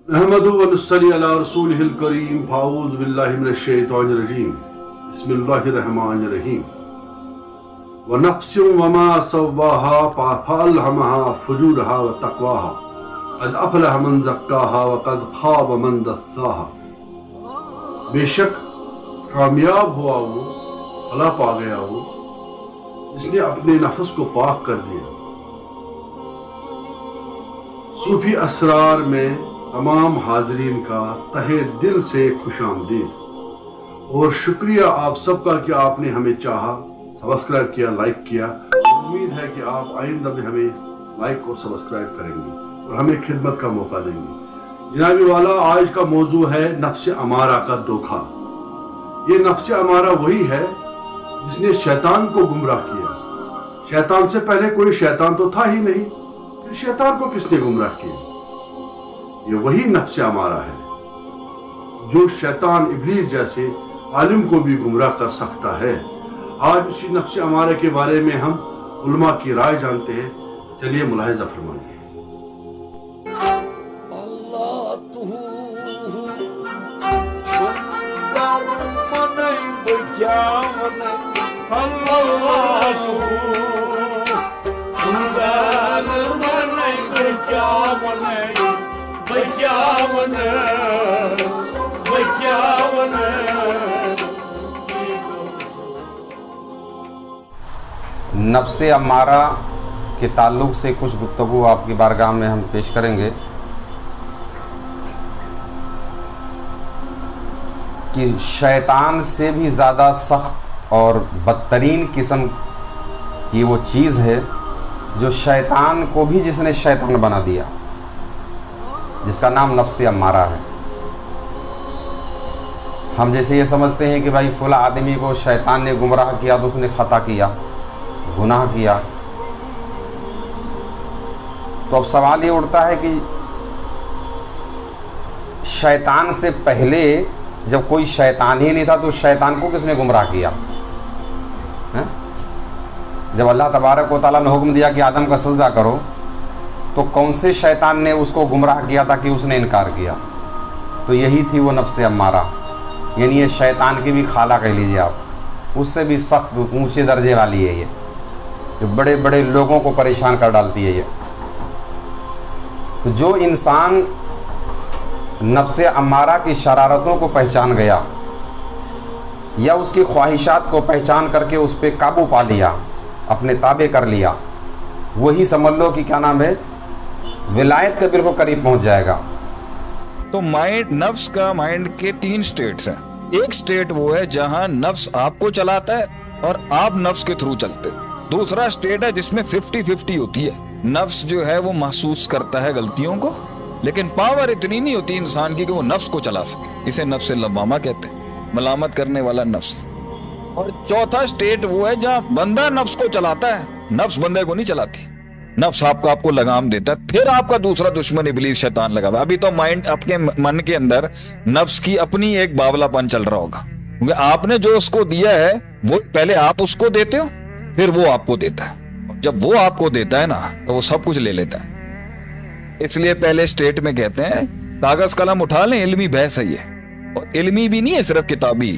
नहमदु व नुस्सल्ली अला रसूलिहिल करीम फ़ाऊज़ु बिल्लाहि मिनश शैतानिर रजीम बिस्मिल्लाहिर रहमानिर रहीम व नफ्सिन व मा सव्वाहा फ़अल्हमहा फुजूरहा व तक़वाहा क़द अफ़लह मन ज़क्काहा व क़द ख़ाब मन दस्साहा। बेशक कामयाब हुआ वो, भला पा गया वो जिसने अपने नफ्स को पाक कर दिया। सूफी असरार में तमाम हाजरीन का तहे दिल से खुशामदीद और शुक्रिया आप सबका कि आपने हमें चाहा, सब्सक्राइब किया, लाइक किया। उम्मीद है कि आप आइंदा भी हमें लाइक और सब्सक्राइब करेंगे और हमें खिदमत का मौका देंगे। जनाबी वाला, आज का मौजू है नफ्स अमारा का धोखा। ये नफ्स अमारा वही है जिसने शैतान को गुमराह किया। शैतान से पहले कोई शैतान तो था ही नहीं, फिर शैतान को किसने गुमराह किया? ये वही नफ्स अमारा है जो शैतान इब्लीस जैसे आलिम को भी गुमराह कर सकता है। आज उसी नफ्स अमारे के बारे में हम उलमा की राय जानते हैं। चलिए मुलाहिजा फरमाइए। नफ्स अम्मारा के ताल्लुक़ से कुछ गुफ्तगू आपकी बारगाह में हम पेश करेंगे कि शैतान से भी ज़्यादा सख्त और बदतरीन किस्म की वो चीज़ है जो शैतान को भी जिसने शैतान बना दिया, जिसका नाम नफ्स अम्मारा है। हम जैसे ये समझते हैं कि भाई फला आदमी को शैतान ने गुमराह किया तो उसने ख़ता किया, गुनाह किया, तो अब सवाल ये उठता है कि शैतान से पहले जब कोई शैतान ही नहीं था तो शैतान को किसने गुमराह किया है? जब अल्लाह तबारक व तआला ने हुक्म दिया कि आदम का सजदा करो तो कौन से शैतान ने उसको गुमराह किया था कि उसने इनकार किया? तो यही थी वो नफ्स अम्मारा, यानी ये शैतान की भी खाला कह लीजिए आप, उससे भी सख्त ऊंचे दर्जे वाली है ये, जो बड़े बड़े लोगों को परेशान कर डालती है ये। तो जो इंसान नफ्स अम्मारा की शरारतों को पहचान गया या उसकी ख्वाहिशात को पहचान करके उस पर काबू पा लिया, अपने ताबे कर लिया, वही समझ लो कि क्या नाम है, विलायत के बिल्कुल करीब पहुंच जाएगा। तो माइंड, नफ्स का माइंड के 3 स्टेट्स हैं। एक स्टेट वो है जहां नफ्स आपको चलाता है और आप नफ्स के थ्रू चलते हो। दूसरा स्टेट है जिसमें 50-50 होती है। नफ्स जो है वो महसूस करता है गलतियों को, लेकिन पावर इतनी नहीं होती इंसान की कि वो नफ्स को चला सके। इसे नफ्स लवामा कहते हैं, मलामत करने वाला नफ्स। और चौथा स्टेट वो है जहां बंदा नफ्स को चलाता है, नफ्स बंदे को नहीं चलाती। नफ्स आपको लगाम देता है, फिर आपका दूसरा दुश्मन इब्लीस शैतान लगा हुआ। अभी तो माइंड, आपके मन के अंदर नफ्स की अपनी एक बावलापन चल रहा होगा, क्योंकि आपने जो उसको दिया है वो पहले आप उसको देते हो, फिर वो आपको देता है। जब वो आपको देता है ना तो वो सब कुछ ले लेता है। इसलिए पहले स्टेट में कहते हैं कागज कलम उठा लें, इल्मी बहस है ये। और इल्मी भी नहीं है सिर्फ किताबी,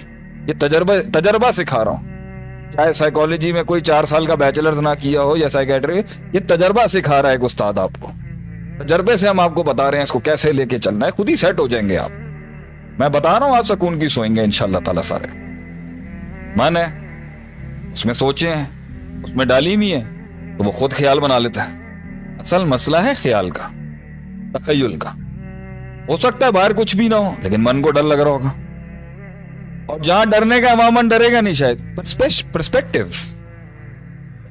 ये तजर्बा सिखा रहा हूं। चाहे साइकोलॉजी में कोई 4 साल का बैचलर्स ना किया हो या साइकेट्री, ये तजर्बा सिखा रहा है एक उस्ताद आपको। तजर्बे से हम आपको बता रहे हैं इसको कैसे लेके चलना है, खुद ही सेट हो जाएंगे आप। मैं बता रहा हूं, आप सुकून की सोएंगे इंशाल्लाह ताला। सारे मन है, उसमें सोचे हैं, उसमें डाली हुई है, तो वो खुद ख्याल बना लेता है। असल मसला है ख्याल का, तखय्युल का। हो सकता है बाहर कुछ भी ना हो, लेकिन मन को डर लग रहा होगा। और जहां डरने का अवामन डरेगा नहीं शायद, पर्सपेक्टिव।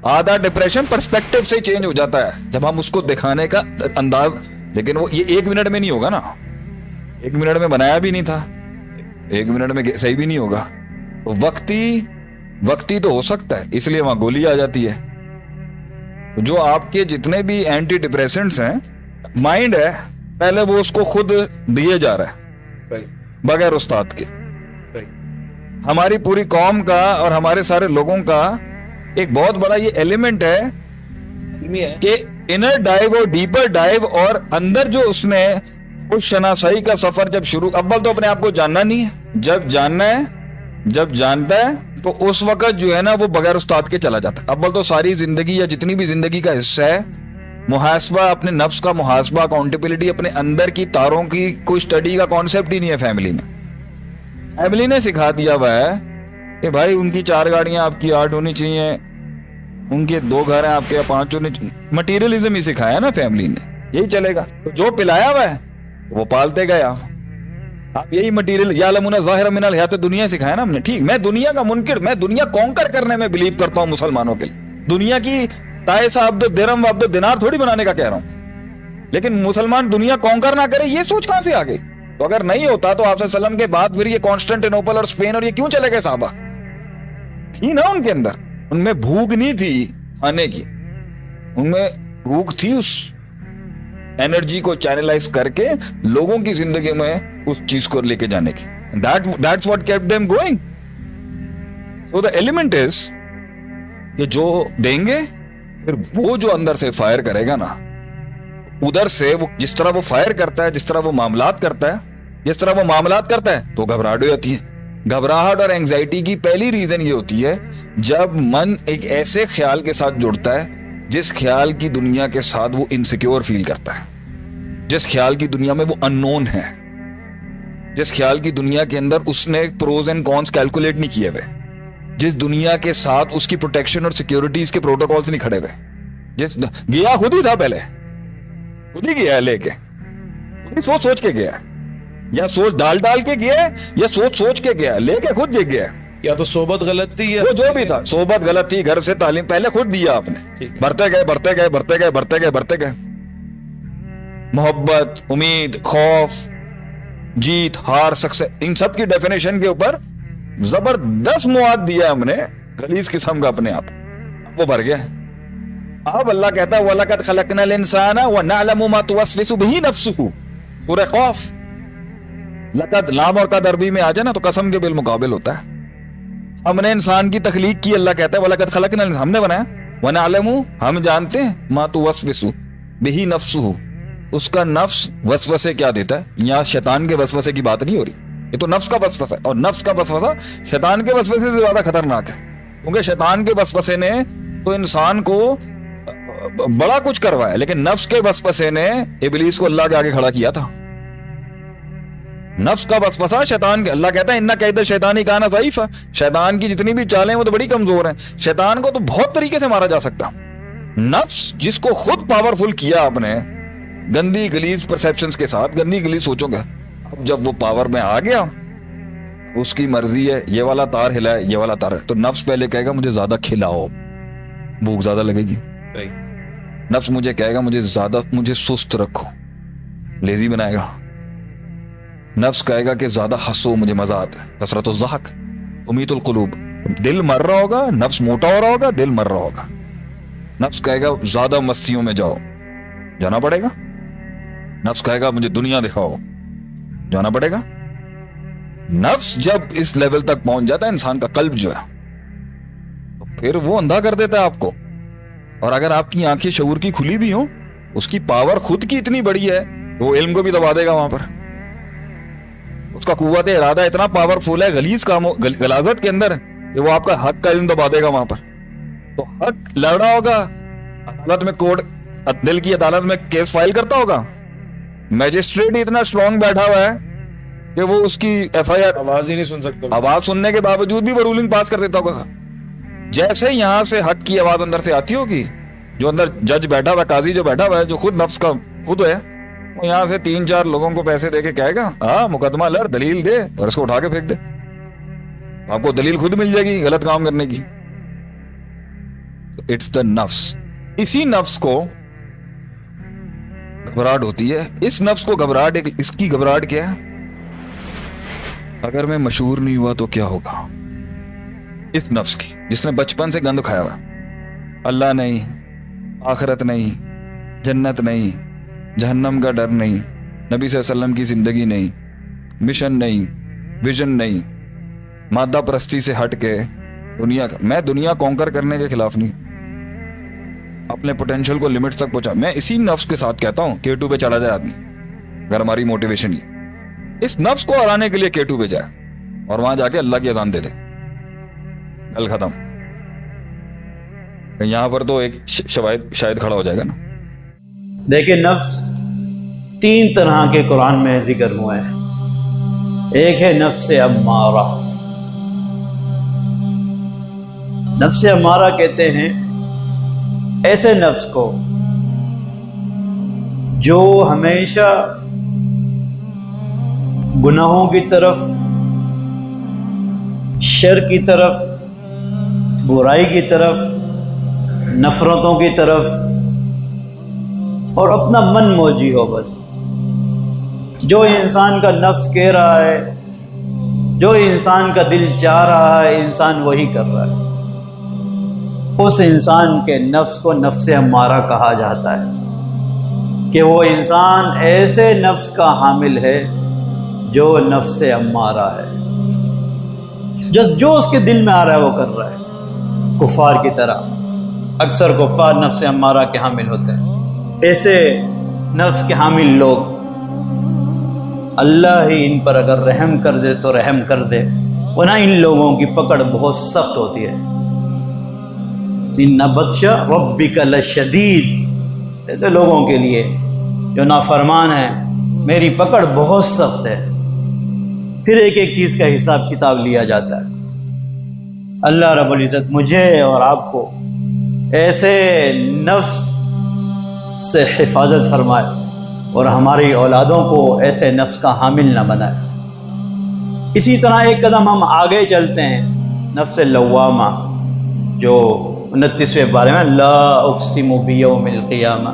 आधा डिप्रेशन पर्सपेक्टिव से चेंज हो जाता है जब हम उसको दिखाने का अंदाज। लेकिन वो ये 1 मिनट में नहीं होगा ना, 1 मिनट में बनाया भी नहीं था, 1 मिनट में सही भी नहीं होगा। तो वक्ती तो हो सकता है, इसलिए वहां गोली आ जाती है। जो आपके जितने भी एंटी डिप्रेसेंट्स हैं, माइंड है, पहले वो उसको खुद दिए जा रहा है बगैर उस्ताद के। हमारी पूरी कौम का और हमारे सारे लोगों का एक बहुत बड़ा ये एलिमेंट है कि इनर डाइव और डीपर डाइव, और अंदर जो उसने उस शनासाई का सफर जब शुरू, अव्वल तो अपने आप को जानना नहीं है, जब जानना है, जब जानता है तो उस वक्त जो है ना वो बगैर उस्ताद के चला जाता है। अव्वल तो सारी जिंदगी या जितनी भी जिंदगी का हिस्सा है मुहासबा, अपने नफ्स का मुहासबा, अकाउंटेबिलिटी, अपने अंदर की तारों की कोई स्टडी का कॉन्सेप्ट ही नहीं है फैमिली में। फैमिली ने सिखा दिया हुआ है कि भाई उनकी 4 गाड़ियां आपकी 8 होनी चाहिए, उनके 2 घर हैं आपके 5 होने चाहिए। मटीरियलिज्म ही सिखाया ना फैमिली ने, यही चलेगा। तो जो पिलाया हुआ है वो पालते गए आप यही मटीरियल यालमुना ज़ाहिर मिनल हयात दुनिया सिखाया ना हमने। ठीक, मैं दुनिया का मुनकिर, मैं दुनिया कॉन्कर करने में बिलीव करता हूँ मुसलमानों के लिए। दुनिया की तायसा अब्दो दिरहम व अब्दो दिनार थोड़ी बनाने का कह रहा हूँ, लेकिन मुसलमान दुनिया कॉन्कर ना करे ये सोच कहां से आ गई? तो अगर नहीं होता तो आप सल्लम के बाद फिर ये कॉन्स्टेंटिनोपल और स्पेन और ये क्यों चले गए साहबा? थी ना उनके अंदर, उनमें भूख नहीं थी खाने की, उनमें भूख थी उस एनर्जी को चैनलाइज करके लोगों की जिंदगी में उस चीज को लेके जाने की। That's what kept them going. So the element is कि जो देंगे फिर वो जो अंदर से फायर करेगा ना, उधर से वो जिस तरह वो फायर करता है, जिस तरह वो मामलात करता है, जिस तरह वो मामलात करता है तो घबराहट हो जाती है। घबराहट और एंजाइटी की पहली रीजन ये होती है जब मन एक ऐसे ख्याल के साथ जुड़ता है जिस ख्याल की दुनिया के साथ वो इनसिक्योर फील करता है, जिस ख्याल की दुनिया में वो अननोन है, जिस ख्याल की दुनिया के अंदर उसने प्रोज एंड कॉन्स कैलकुलेट नहीं किए हुए, जिस दुनिया के साथ उसकी प्रोटेक्शन और सिक्योरिटीज के प्रोटोकॉल्स नहीं खड़े हुए, जिस गया खुद ही था, पहले खुद ही गया लेके, खुद ही सोच सोच के गया, या सोच डाल डाल के गया, या सोच सोच के गया, लेके खुद जे गया। या तो सोबत गलत थी या वो जो भी था, सोबत गलत थी, घर से तालीम पहले खुद दिया आपने, बढ़ते गए बढ़ते गए बढ़ते गए बढ़ते गए बढ़ते गए। मोहब्बत, उम्मीद, खौफ, जीत, हार, सक्सेस, इन सब की डेफिनेशन के ऊपर जबरदस्त मुआद दिया हमने, गलीज किस्म का अपने आप, वो भर गया। अब अल्लाह कहता है वलकद खलकनल इंसाना व नअलमु मा तुवस्विसु बिही नफ्सुहु, सूरह खौफ। लकद, लाम और कद अरबी में आ जाए ना तो कसम के बिलमुकाबिल होता है। हमने इंसान की तखलीक की, अल्लाह कहता है वलकद खलकनल, हमने बनाया, व नअलमु, हम जानते हैं, मा तुवस्विसु बिही नफ्सुहु, उसका नफ्स वसवसे क्या देता है। यहाँ शैतान के वसवसे की बात नहीं हो रही, ये तो नफ्स का वसवसा है, और नफ्स का वसवसा शैतान के वसवसे से ज्यादा खतरनाक है, क्योंकि शैतान के वसवसे ने तो इंसान को बड़ा कुछ करवाया, लेकिन नफ्स के वसवसे ने इब्लीस को अल्लाह के आगे खड़ा किया था। नफ्स का वसवसा शैतान के, अल्लाह कहता है इन्ना कैद शैतानी काना ज़ईफ़, शैतान की जितनी भी चालें वो तो बड़ी कमजोर हैं। शैतान को तो बहुत तरीके से मारा जा सकता। नफ्स जिसको खुद पावरफुल किया आपने गंदी गलीज परसेप्शंस के साथ, गंदी गलीज सोचों के, अब जब वो पावर में आ गया, उसकी मर्जी है ये वाला तार हिलाए, ये वाला तार है, तो नफ्स पहले कहेगा मुझे ज्यादा खिलाओ, भूख ज्यादा लगेगी। नफ्स मुझे कहेगा मुझे सुस्त रखो, लेजी बनाएगा। नफ्स कहेगा कि ज्यादा हंसो, मुझे मजा आता है, कसरत ज़हक, उमीतुल कुलूब, दिल मर रहा होगा, नफ्स मोटा हो रहा होगा, दिल मर रहा होगा। नफ्स कहेगा ज्यादा मस्तियों में जाओ, जाना पड़ेगा। नफ्स कहेगा मुझे दुनिया दिखाओ, जाना पड़ेगा। नफ्स जब इस लेवल तक पहुंच जाता है इंसान का कल्ब जो है, तो फिर वो अंधा कर देता है आपको। और अगर आपकी आंखें शऊर की खुली भी हो, उसकी पावर खुद की इतनी बड़ी है, वो इल्म को भी दबा देगा वहां पर। उसका कुव्वत इरादा इतना पावरफुल है गलीज कामों गलाजत के अंदर कि वो आपका हक का इल्म दबा देगा वहां पर। तो हक लड़ा होगा, अदालत में कोर्ट, दिल की अदालत में केस फाइल करता होगा, मैजिस्ट्रेट इतना स्ट्रॉन्ग बैठा हुआ है कि वो उसकी एफआईआर, आवाज ही नहीं सुन सकता, आवाज सुनने के बावजूद भी वो रूलिंग पास कर देता होगा। जैसे यहां से हक की आवाज अंदर से आती होगी, जो अंदर जज बैठा हुआ, काजी जो बैठा हुआ है, जो खुद नफ्स का खुद है, वो यहां से 3-4 लोगों को पैसे देके कहेगा मुकदमा लड़, दलील दे, और इसको उठा के फेंक दे। आपको दलील खुद मिल जाएगी गलत काम करने की। इट्स द नफ्स। इसी नफ्स को घबराहट होती है। इस नफ्स को घबराहट, इसकी घबराहट क्या है? अगर मैं मशहूर नहीं हुआ तो क्या होगा? इस नफ्स की, जिसने बचपन से गंद खाया हुआ, अल्लाह नहीं, आखिरत नहीं, जन्नत नहीं, जहन्नम का डर नहीं, नबी सल्लल्लाहु अलैहि वसल्लम की जिंदगी नहीं, मिशन नहीं, विजन नहीं, मादा परस्ती से हट के दुनिया का, मैं दुनिया कॉन्कर करने के खिलाफ नहीं, अपने पोटेंशियल को लिमिट्स तक पहुंचा। मैं इसी नफ्स के साथ कहता हूं K2 पे चढ़ा जाए आदमी, अगर हमारी मोटिवेशन ये, इस नफ्स को हराने के लिए K2 पे जाए और वहां जाके अल्लाह की अजान दे दे, गल खत्म। यहां पर तो एक शायद खड़ा हो जाएगा ना। देखिए, नफ्स 3 तरह के कुरान में जिक्र हुए हैं। एक है नफ्स अम्मारा। नफ्स अम्मारा कहते हैं ऐसे नफ्स को जो हमेशा गुनाहों की तरफ, शर की तरफ, बुराई की तरफ, नफरतों की तरफ और अपना मन मौजी हो। बस जो इंसान का नफ्स कह रहा है, जो इंसान का दिल चाह रहा है, इंसान वही कर रहा है। उस इंसान के नफ्स को नफ्स अम्मारा कहा जाता है कि वो इंसान ऐसे नफ्स का हामिल है जो नफ्स अम्मारा है। जो उसके दिल में आ रहा है वो कर रहा है। कुफार की तरह अक्सर कुफार नफ्स अम्मारा के हामिल होते हैं। ऐसे नफ्स के हामिल लोग, अल्लाह ही इन पर अगर रहम कर दे तो रहम कर दे, वरना इन लोगों की पकड़ बहुत सख्त होती है। इन्ना बत्शा रब्बिका लशदीद, ऐसे लोगों के लिए जो नाफरमान है, मेरी पकड़ बहुत सख्त है। फिर एक एक चीज़ का हिसाब किताब लिया जाता है। अल्लाह रब्बुल इज़्ज़त मुझे और आपको ऐसे नफ्स से हिफाजत फरमाए और हमारी औलादों को ऐसे नफ्स का हामिल न बनाए। इसी तरह एक कदम हम आगे चलते हैं, नफ्स लव्वामा, जो 29वें बारे में, ला उक़सिमु बियौमिल क़ियामा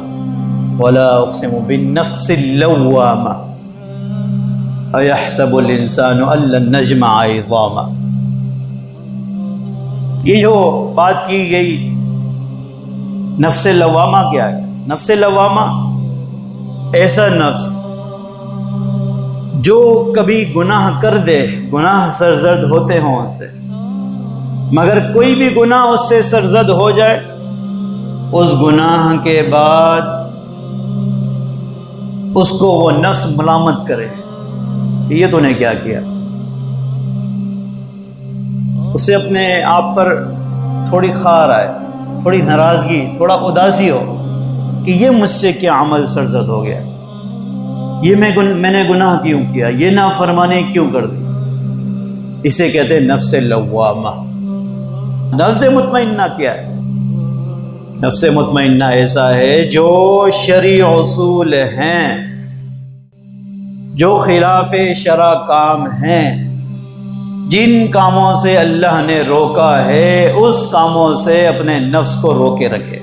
वला उक़सिमु बिन्नफ्सिल लव्वामा अयहसबुल इंसानु अल्लन नजमअ इज़ामा। ये जो बात की गई, नफ्स लव्वामा क्या है? नफ्स लव्वामा ऐसा नफ्स जो कभी गुनाह कर दे, गुनाह सरजद होते हों उससे, मगर कोई भी गुनाह उससे सरजद हो जाए, उस गुनाह के बाद उसको वो नफ्स मलामत करे कि ये तूने क्या किया। उससे अपने आप पर थोड़ी खार आए, थोड़ी नाराज़गी, थोड़ा उदासी हो कि ये मुझसे क्या अमल सरजद हो गया, ये मैंने गुनाह क्यों किया, ये नाफरमानी क्यों कर दी। इसे कहते हैं नफ्स लव्वामा। नफ्स मुतमइन्ना क्या है? नफ्स मुतमइन्ना ऐसा है जो शरई उसूल हैं, जो खिलाफ शरा काम हैं, जिन कामों से अल्लाह ने रोका है उस कामों से अपने नफ्स को रोके रखे,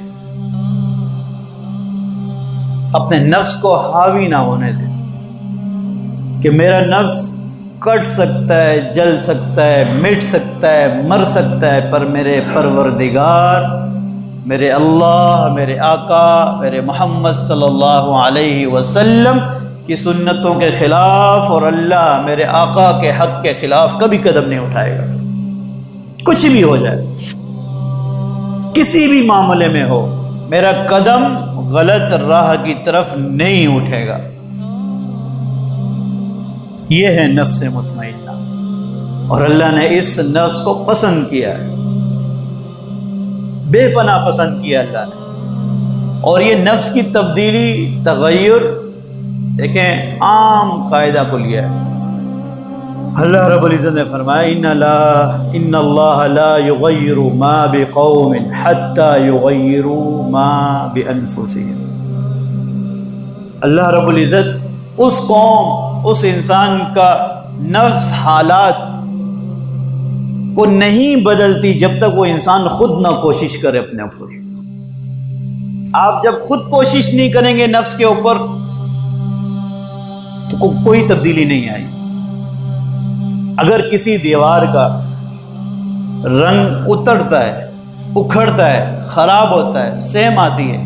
अपने नफ्स को हावी ना होने दे कि मेरा नफ्स कट सकता है, जल सकता है, मिट सकता है, मर सकता है, पर मेरे परवरदिगार, मेरे अल्लाह, मेरे आका, मेरे मोहम्मद सल्लल्लाहु अलैहि वसल्लम की सुन्नतों के ख़िलाफ़ और अल्लाह मेरे आका के हक़ के ख़िलाफ़ कभी कदम नहीं उठाएगा। कुछ भी हो जाए, किसी भी मामले में हो, मेरा कदम गलत राह की तरफ नहीं उठेगा। ये है नफ्स मुतमइन्ना, और अल्लाह ने इस नफ्स को पसंद किया है, बेपनाह पसंद किया अल्लाह ने। और ये नफ्स की तब्दीली, तगय्युर, देखें आम कायदा को लिया है। अल्लाह रब्बुल इज़्ज़त ने फरमाया, इन्नल्लाह ला युग़य्यिरु मा बिक़ौमिन हत्ता युग़य्यिरु मा बिअन्फुसिहिम। अल्लाह रब्बुल इज़्ज़त उस कौम, उस इंसान का नफ्स हालात को नहीं बदलती जब तक वो इंसान खुद ना कोशिश करे अपने ऊपर। आप जब खुद कोशिश नहीं करेंगे नफ्स के ऊपर तो कोई तब्दीली नहीं आई। अगर किसी दीवार का रंग उतरता है, उखड़ता है, खराब होता है, सेम आती है,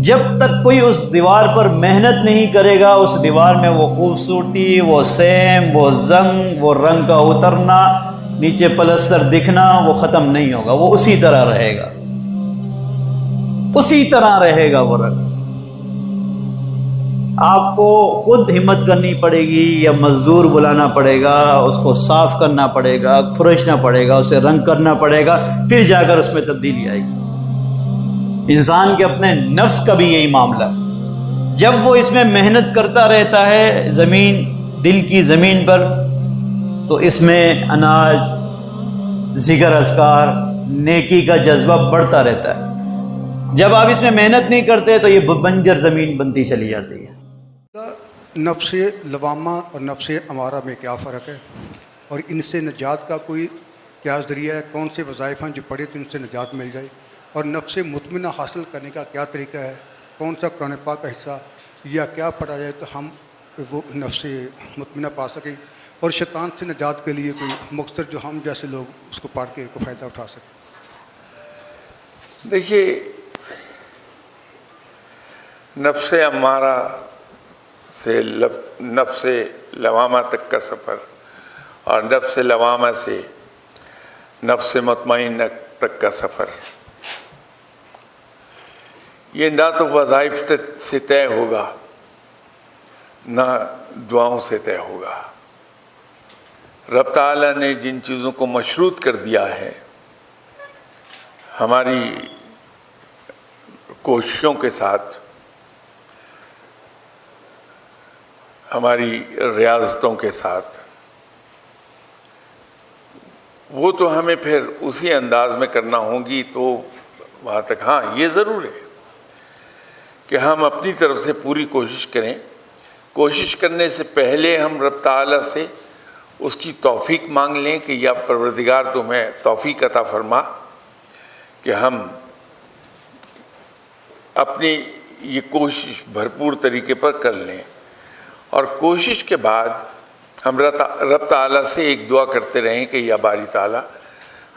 जब तक कोई उस दीवार पर मेहनत नहीं करेगा, उस दीवार में वो खूबसूरती, वो सेम, वो जंग, वो रंग का उतरना, नीचे पलस्तर दिखना, वो ख़त्म नहीं होगा। वो उसी तरह रहेगा, उसी तरह रहेगा वो रंग। آپ کو خود ہمت کرنی پڑے گی یا مزدور بلانا پڑے گا، اس کو صاف کرنا پڑے گا، کھرچنا پڑے گا، اسے رنگ کرنا پڑے گا، پھر جا کر اس میں تبدیلی آئے گی۔ انسان کے اپنے نفس کا بھی یہی معاملہ ہے، جب وہ اس میں محنت کرتا رہتا ہے زمین، دل کی زمین پر، تو اس میں اناج، ذکر اذکار، نیکی کا جذبہ بڑھتا رہتا ہے۔ جب آپ اس میں محنت نہیں کرتے تو یہ بنجر زمین بنتی چلی جاتی ہے۔ نفس لوامہ اور نفس امارہ میں کیا فرق ہے، اور ان سے نجات کا کوئی کیا ذریعہ ہے؟ کون سے وظائف ہیں جو پڑھے تو ان سے نجات مل جائے؟ اور نفس مطمئنہ حاصل کرنے کا کیا طریقہ ہے؟ کون سا قرآن پاک کا حصہ یا کیا پڑھا جائے تو ہم وہ نفس مطمئنہ پا سکیں، اور شیطان سے نجات کے لیے کوئی مختصر جو ہم جیسے لوگ اس کو پڑھ کے کو فائدہ اٹھا سکیں؟ دیکھیے، نفس امارہ سے نفس لوامہ تک کا سفر اور نفس لوامہ سے نفس مطمئنہ تک کا سفر، یہ نہ تو وظائف سے طے ہوگا نہ دعاؤں سے طے ہوگا۔ رب تعالیٰ نے جن چیزوں کو مشروط کر دیا ہے، ہماری کوششوں کے ساتھ، ہماری ریاضتوں کے ساتھ، وہ تو ہمیں پھر اسی انداز میں کرنا ہوں گی۔ تو وہاں تک ہاں یہ ضرور ہے کہ ہم اپنی طرف سے پوری کوشش کریں۔ کوشش کرنے سے پہلے ہم رب تعالیٰ سے اس کی توفیق مانگ لیں کہ یا پروردگار تمہیں توفیق عطا فرما کہ ہم اپنی یہ کوشش بھرپور طریقے پر کر لیں، اور کوشش کے بعد ہم رب تعالیٰ سے ایک دعا کرتے رہیں کہ یا باری تعالیٰ،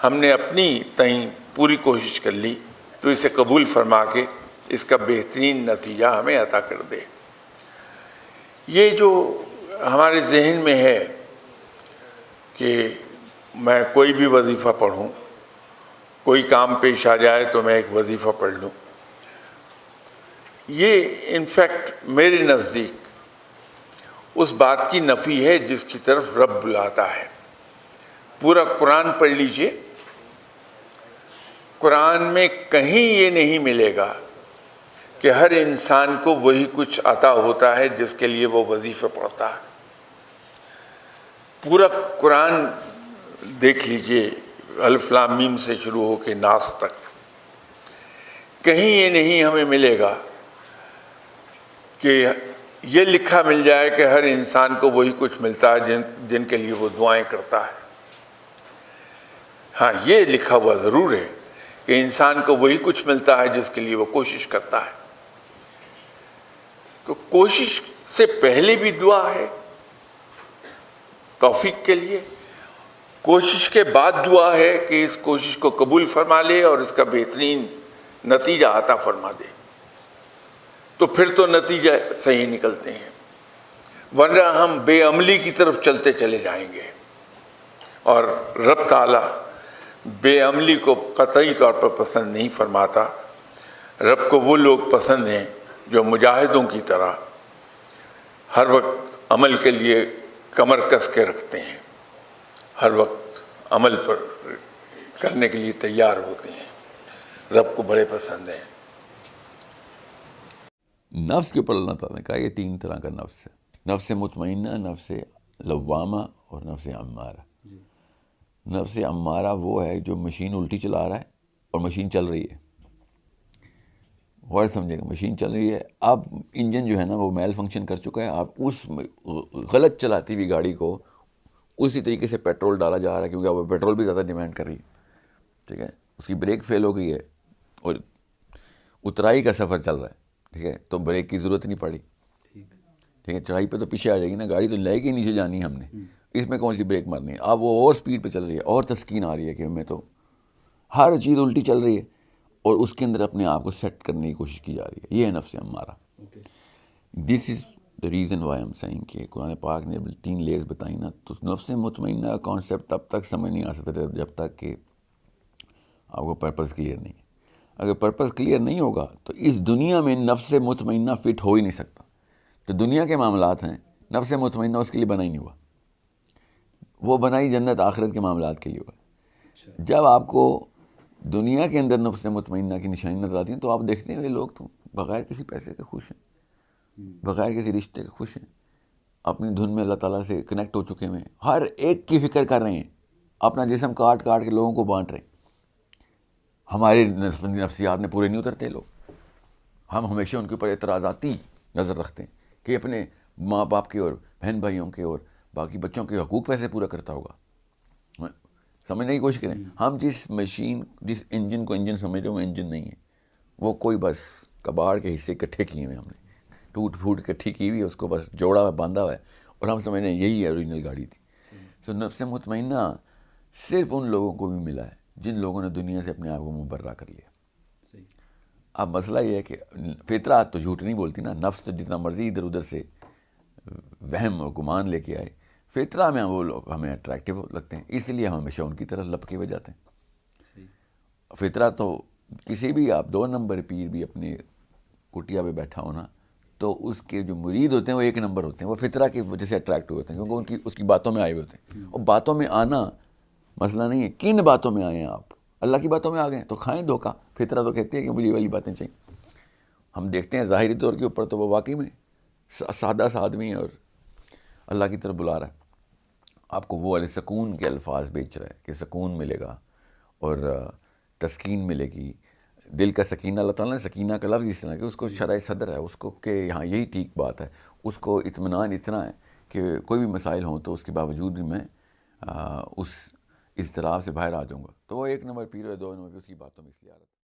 ہم نے اپنی تئیں پوری کوشش کر لی، تو اسے قبول فرما کے اس کا بہترین نتیجہ ہمیں عطا کر دے۔ یہ جو ہمارے ذہن میں ہے کہ میں کوئی بھی وظیفہ پڑھوں، کوئی کام پیش آ جائے تو میں ایک وظیفہ پڑھ لوں، یہ انفیکٹ میرے نزدیک اس بات کی نفی ہے جس کی طرف رب بلاتا ہے۔ پورا قرآن پڑھ لیجئے، قرآن میں کہیں یہ نہیں ملے گا کہ ہر انسان کو وہی کچھ عطا ہوتا ہے جس کے لیے وہ وظیفہ پڑھتا ہے۔ پورا قرآن دیکھ لیجئے، الف لام میم سے شروع ہو کے ناس تک، کہیں یہ نہیں ہمیں ملے گا کہ یہ لکھا مل جائے کہ ہر انسان کو وہی کچھ ملتا ہے جن کے لیے وہ دعائیں کرتا ہے۔ ہاں یہ لکھا ہوا ضرور ہے کہ انسان کو وہی کچھ ملتا ہے جس کے لیے وہ کوشش کرتا ہے۔ تو کوشش سے پہلے بھی دعا ہے توفیق کے لیے، کوشش کے بعد دعا ہے کہ اس کوشش کو قبول فرما لے اور اس کا بہترین نتیجہ عطا فرما دے، تو پھر تو نتیجہ صحیح نکلتے ہیں، ورنہ ہم بے عملی کی طرف چلتے چلے جائیں گے، اور رب تعالیٰ بے عملی کو قطعی طور پر پسند نہیں فرماتا۔ رب کو وہ لوگ پسند ہیں جو مجاہدوں کی طرح ہر وقت عمل کے لیے کمر کس کے رکھتے ہیں، ہر وقت عمل پر کرنے کے لیے تیار ہوتے ہیں، رب کو بڑے پسند ہیں۔ نفس کے اوپر اللہ تعالیٰ نے کہا یہ تین طرح کا نفس ہے، نفس مطمئنہ، نفس لوامہ اور نفس امارہ۔ نفس امارہ وہ ہے جو مشین الٹی چلا رہا ہے اور مشین چل رہی ہے، غور سمجھے گا، مشین چل رہی ہے، اب انجن جو ہے نا وہ میل فنکشن کر چکا ہے، آپ اس غلط چلاتی ہوئی گاڑی کو اسی طریقے سے پیٹرول ڈالا جا رہا ہے، کیونکہ اب پیٹرول بھی زیادہ ڈیمانڈ کر رہی ہے، ٹھیک ہے، اس کی بریک فیل ہو گئی ہے اور اترائی کا سفر چل رہا ہے، ٹھیک ہے، تو بریک کی ضرورت نہیں پڑی، ٹھیک ہے، چڑھائی پہ تو پیچھے آ جائے گی نا گاڑی، تو لے کے نیچے جانی ہے ہم نے، اس میں کون سی بریک مارنی ہے، اب وہ اور سپیڈ پہ چل رہی ہے، اور تسکین آ رہی ہے کہ ہمیں تو ہر چیز الٹی چل رہی ہے، اور اس کے اندر اپنے آپ کو سیٹ کرنے کی کوشش کی جا رہی ہے، یہ ہے نفس امارہ۔ This is the reason why I'm saying کہ قرآن پاک نے 3 لیئرز بتائی نا، تو نفس مطمئنہ کا کانسیپٹ تب تک سمجھ نہیں آ سکتا جب تک کہ آپ کو پرپز کلیئر نہیں ہے۔ اگر پرپز کلیئر نہیں ہوگا تو اس دنیا میں نفس مطمئنہ فٹ ہو ہی نہیں سکتا، تو دنیا کے معاملات ہیں، نفس مطمئنہ اس کے لیے بنا ہی نہیں ہوا، وہ بنائی جنت آخرت کے معاملات کے لیے ہوا۔ جب آپ کو دنیا کے اندر نفس مطمئنہ کی نشانی نظر آتی ہیں تو آپ دیکھتے ہیں یہ لوگ تو بغیر کسی پیسے کے خوش ہیں، بغیر کسی رشتے کے خوش ہیں، اپنی دھن میں اللہ تعالیٰ سے کنیکٹ ہو چکے ہیں، ہر ایک کی فکر کر رہے ہیں، اپنا جسم کاٹ کاٹ کے لوگوں کو بانٹ رہے ہیں۔ ہمارے نفسیات میں پورے نہیں اترتے لوگ، ہم ہمیشہ ان کے اوپر اعتراضاتی نظر رکھتے ہیں کہ اپنے ماں باپ کے اور بہن بھائیوں کے اور باقی بچوں کے حقوق پیسے پورا کرتا ہوگا۔ سمجھنے کی کوشش کریں، ہم جس انجن کو انجن سمجھ رہے ہیں وہ انجن نہیں ہے، وہ کوئی بس کباڑ کے حصے اکٹھے کیے ہوئے ہم نے، ٹوٹ پھوٹ اکٹھی کی ہوئی ہے، اس کو بس جوڑا ہوا باندھا ہوا ہے اور ہم سمجھ رہے ہیں یہی اوریجنل گاڑی تھی۔ تو نفس مطمئنہ صرف ان لوگوں کو بھی ملا ہے جن لوگوں نے دنیا سے اپنے آپ کو مبرہ کر لیا۔ اب مسئلہ یہ ہے کہ فطرت تو جھوٹ نہیں بولتی نا، نفس تو جتنا مرضی ادھر ادھر سے وہم اور گمان لے کے آئے، فطرہ میں وہ لوگ ہمیں اٹریکٹیو لگتے ہیں، اس لیے ہم ہمیشہ ان کی طرف لپکے ہوئے جاتے ہیں۔ فطرہ تو کسی بھی آپ 2 نمبر پیر بھی اپنے کٹیا پہ بیٹھا ہونا تو اس کے جو مرید ہوتے ہیں وہ 1 نمبر ہوتے ہیں، وہ فطرہ کی وجہ سے اٹریکٹ ہوتے ہیں کیونکہ اس کی باتوں میں آئے ہوئے ہوتے ہیں۔ اور باتوں میں آنا مسئلہ نہیں ہے، کن باتوں میں آئے ہیں آپ، اللہ کی باتوں میں آ گئے تو کھائیں دھوکہ۔ فطرہ تو کہتی ہے کہ مجھے یہ والی باتیں چاہیے۔ ہم دیکھتے ہیں ظاہری طور کے اوپر تو وہ واقعی میں سادہ سا آدمی ہے اور اللہ کی طرف بلا رہا ہے، آپ کو وہ والے سکون کے الفاظ بیچ رہا ہے کہ سکون ملے گا اور تسکین ملے گی، دل کا سکینہ۔ اللہ تعالیٰ نے سکینہ کا لفظ اس طرح کہ اس کو شرح صدر ہے، اس کو کہ یہاں یہی ٹھیک بات ہے، اس کو اطمینان اتنا ہے کہ کوئی بھی مسائل ہوں تو اس کے باوجود بھی میں اس اضطراب سے باہر آ جاؤں گا۔ تو وہ 1 نمبر پیر ہے، 2 نمبر پیر، اس کی باتوں میں اس لیے آ رہا تھا۔